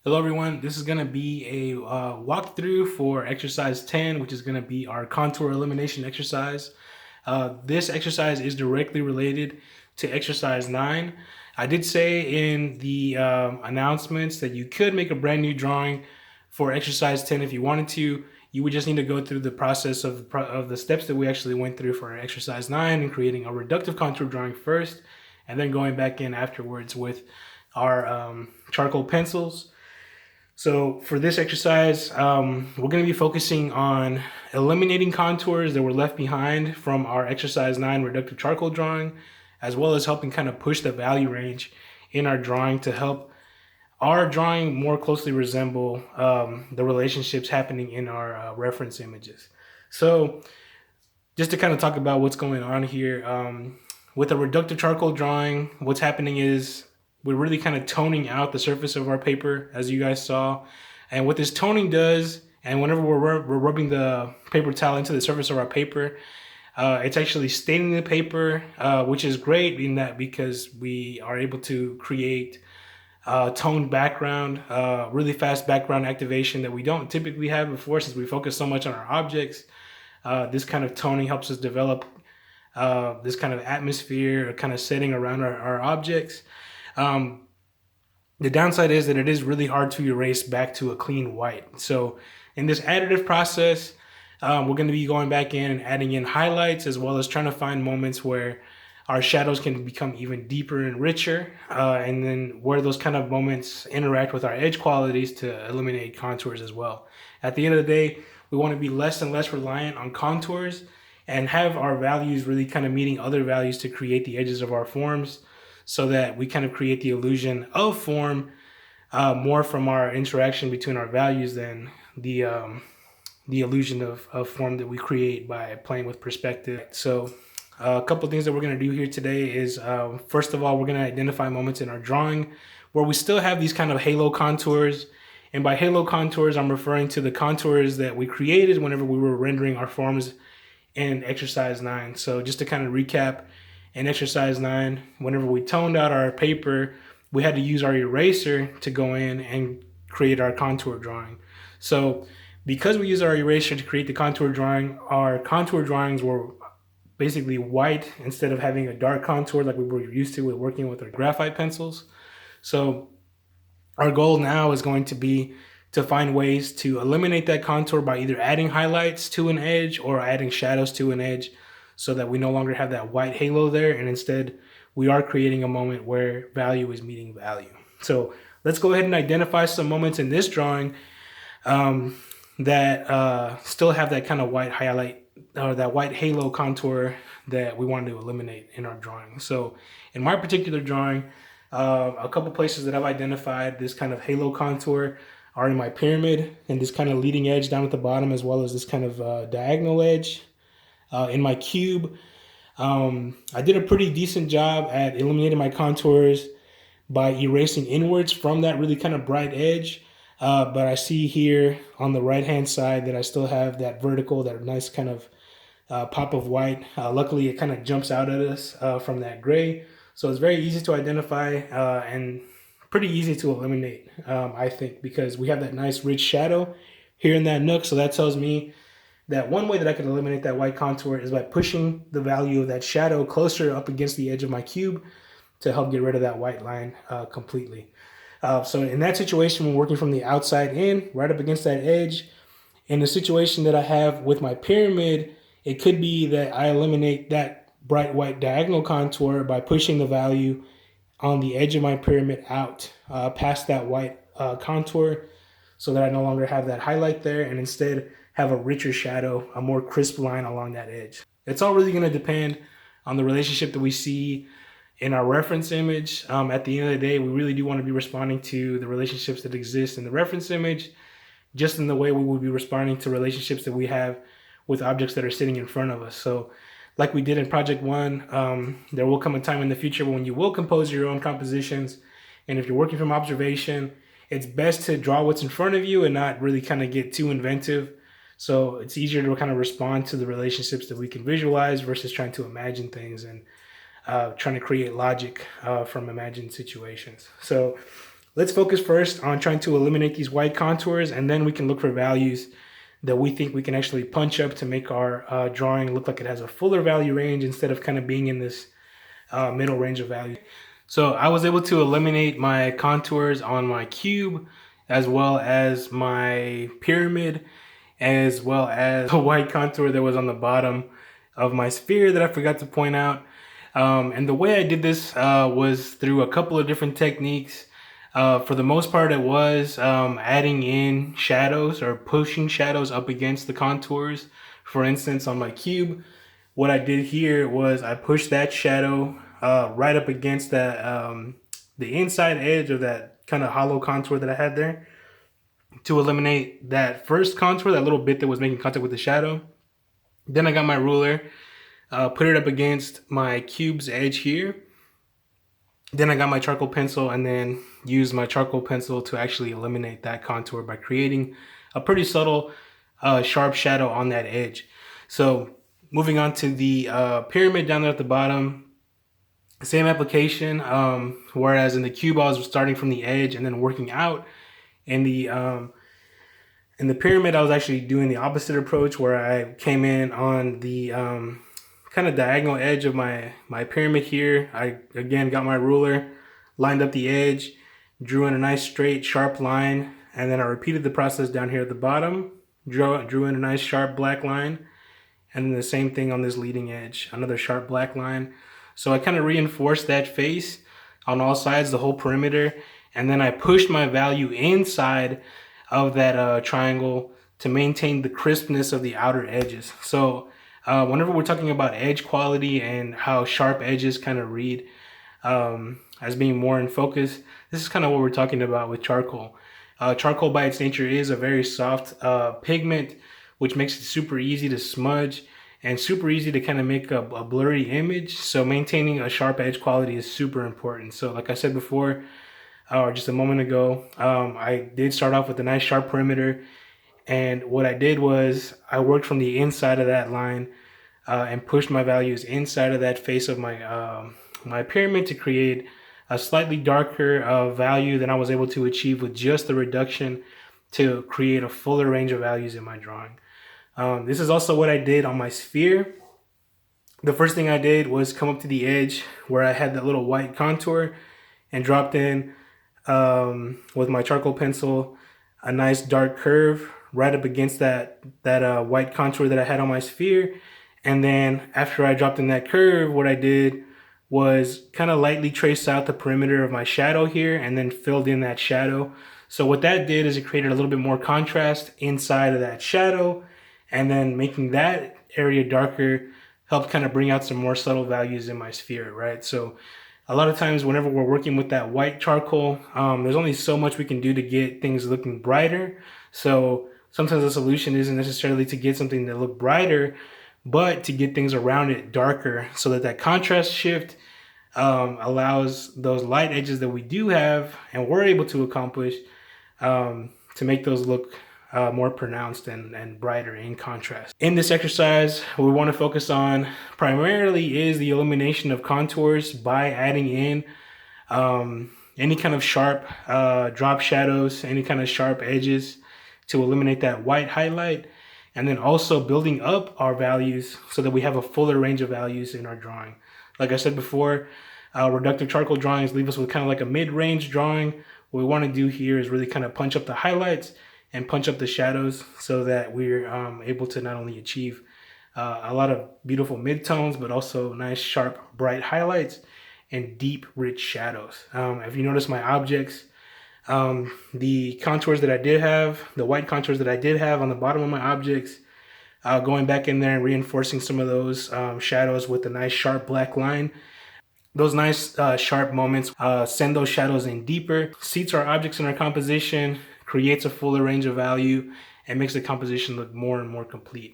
Hello everyone, this is going to be a walkthrough for exercise 10, which is going to be our contour elimination exercise. This exercise is directly related to exercise 9. I did say in the announcements that you could make a brand new drawing for exercise 10 if you wanted to. You would just need to go through the process of the steps that we actually went through for exercise 9 and creating a reductive contour drawing first, and then going back in afterwards with our charcoal pencils. So for this exercise, we're going to be focusing on eliminating contours that were left behind from our exercise 9 reductive charcoal drawing, as well as helping kind of push the value range in our drawing to help our drawing more closely resemble the relationships happening in our reference images. So just to kind of talk about what's going on here, with a reductive charcoal drawing, what's happening is we're really kind of toning out the surface of our paper, as you guys saw. And what this toning does, and whenever we're rubbing the paper towel into the surface of our paper, it's actually staining the paper, which is great in that because we are able to create toned background, really fast background activation that we don't typically have before since we focus so much on our objects. This kind of toning helps us develop this kind of atmosphere, kind of setting around our objects. Um, the downside is that it is really hard to erase back to a clean white. So in this additive process, we're going to be going back in and adding in highlights as well as trying to find moments where our shadows can become even deeper and richer, and then where those kind of moments interact with our edge qualities to eliminate contours as well. At the end of the day, we want to be less and less reliant on contours and have our values really kind of meeting other values to create the edges of our forms so that we kind of create the illusion of form more from our interaction between our values than the illusion of form that we create by playing with perspective. So a couple of things that we're going to do here today is first of all, we're going to identify moments in our drawing where we still have these kind of halo contours. And by halo contours, I'm referring to the contours that we created whenever we were rendering our forms in exercise 9. So just to kind of recap, in exercise 9, whenever we toned out our paper, we had to use our eraser to go in and create our contour drawing. So because we use our eraser to create the contour drawing, our contour drawings were basically white instead of having a dark contour like we were used to with working with our graphite pencils. So our goal now is going to be to find ways to eliminate that contour by either adding highlights to an edge or adding shadows to an edge so that we no longer have that white halo there, and instead we are creating a moment where value is meeting value. So let's go ahead and identify some moments in this drawing that still have that kind of white highlight or that white halo contour that we wanted to eliminate in our drawing. So in my particular drawing, a couple places that I've identified this kind of halo contour are in my pyramid and this kind of leading edge down at the bottom, as well as this kind of diagonal edge. In my cube, I did a pretty decent job at eliminating my contours by erasing inwards from that really kind of bright edge. But I see here on the right hand side that I still have that vertical, that nice kind of pop of white. Luckily, it kind of jumps out at us from that gray. So it's very easy to identify and pretty easy to eliminate, I think, because we have that nice rich shadow here in that nook. So that tells me that one way that I could eliminate that white contour is by pushing the value of that shadow closer up against the edge of my cube to help get rid of that white line completely. So in that situation, when working from the outside in, right up against that edge, in the situation that I have with my pyramid, it could be that I eliminate that bright white diagonal contour by pushing the value on the edge of my pyramid out past that white contour so that I no longer have that highlight there and instead have a richer shadow, a more crisp line along that edge. It's all really going to depend on the relationship that we see in our reference image. At the end of the day, we really do want to be responding to the relationships that exist in the reference image, just in the way we would be responding to relationships that we have with objects that are sitting in front of us. So like we did in project 1, there will come a time in the future when you will compose your own compositions. And if you're working from observation, it's best to draw what's in front of you and not really kind of get too inventive. So it's easier to kind of respond to the relationships that we can visualize versus trying to imagine things and trying to create logic from imagined situations. So Let's focus first on trying to eliminate these white contours, and then we can look for values that we think we can actually punch up to make our drawing look like it has a fuller value range instead of kind of being in this middle range of value. So I was able to eliminate my contours on my cube, as well as my pyramid, as well as the white contour that was on the bottom of my sphere that I forgot to point out. And the way I did this was through a couple of different techniques. For the most part, it was adding in shadows or pushing shadows up against the contours. For instance, on my cube, what I did here was I pushed that shadow right up against that the inside edge of that kind of hollow contour that I had there to eliminate that first contour, that little bit that was making contact with the shadow. Then I got my ruler, put it up against my cube's edge here. Then I got my charcoal pencil and then used my charcoal pencil to actually eliminate that contour by creating a pretty subtle sharp shadow on that edge. So moving on to the pyramid down there at the bottom, same application, whereas in the cube I was starting from the edge and then working out. In the pyramid I was actually doing the opposite approach, where I came in on the kind of diagonal edge of my pyramid here. I again got my ruler, lined up the edge, drew in a nice straight sharp line, and then I repeated the process down here at the bottom, drew in a nice sharp black line, and then the same thing on this leading edge, another sharp black line. So I kind of reinforced that face on all sides, the whole perimeter, and then I pushed my value inside of that triangle to maintain the crispness of the outer edges. So whenever we're talking about edge quality and how sharp edges kind of read as being more in focus, this is kind of what we're talking about with charcoal. Charcoal by its nature is a very soft pigment, which makes it super easy to smudge and super easy to kind of make a blurry image. So maintaining a sharp edge quality is super important. So like I said before, or just a moment ago, I did start off with a nice sharp perimeter. And what I did was I worked from the inside of that line and pushed my values inside of that face of my pyramid to create a slightly darker value than I was able to achieve with just the reduction to create a fuller range of values in my drawing. This is also what I did on my sphere. The first thing I did was come up to the edge where I had that little white contour and dropped in with my charcoal pencil a nice dark curve right up against that white contour that I had on my sphere. And then after I dropped in that curve, what I did was kind of lightly trace out the perimeter of my shadow here and then filled in that shadow. So what that did is it created a little bit more contrast inside of that shadow, and then making that area darker helped kind of bring out some more subtle values in my sphere, right? So a lot of times whenever we're working with that white charcoal, there's only so much we can do to get things looking brighter. So sometimes the solution isn't necessarily to get something to look brighter, but to get things around it darker so that that contrast shift allows those light edges that we do have and we're able to accomplish to make those look more pronounced and brighter in contrast. In this exercise, what we want to focus on primarily is the elimination of contours by adding in any kind of sharp drop shadows, any kind of sharp edges to eliminate that white highlight, and then also building up our values so that we have a fuller range of values in our drawing. Like I said before, reductive charcoal drawings leave us with kind of like a mid-range drawing. What we want to do here is really kind of punch up the highlights and punch up the shadows so that we're able to not only achieve a lot of beautiful midtones, but also nice, sharp, bright highlights and deep, rich shadows. If you notice my objects, the contours that I did have, the white contours that I did have on the bottom of my objects, going back in there and reinforcing some of those shadows with a nice, sharp black line. Those nice sharp moments send those shadows in deeper, seats our objects in our composition, creates a fuller range of value, and makes the composition look more and more complete.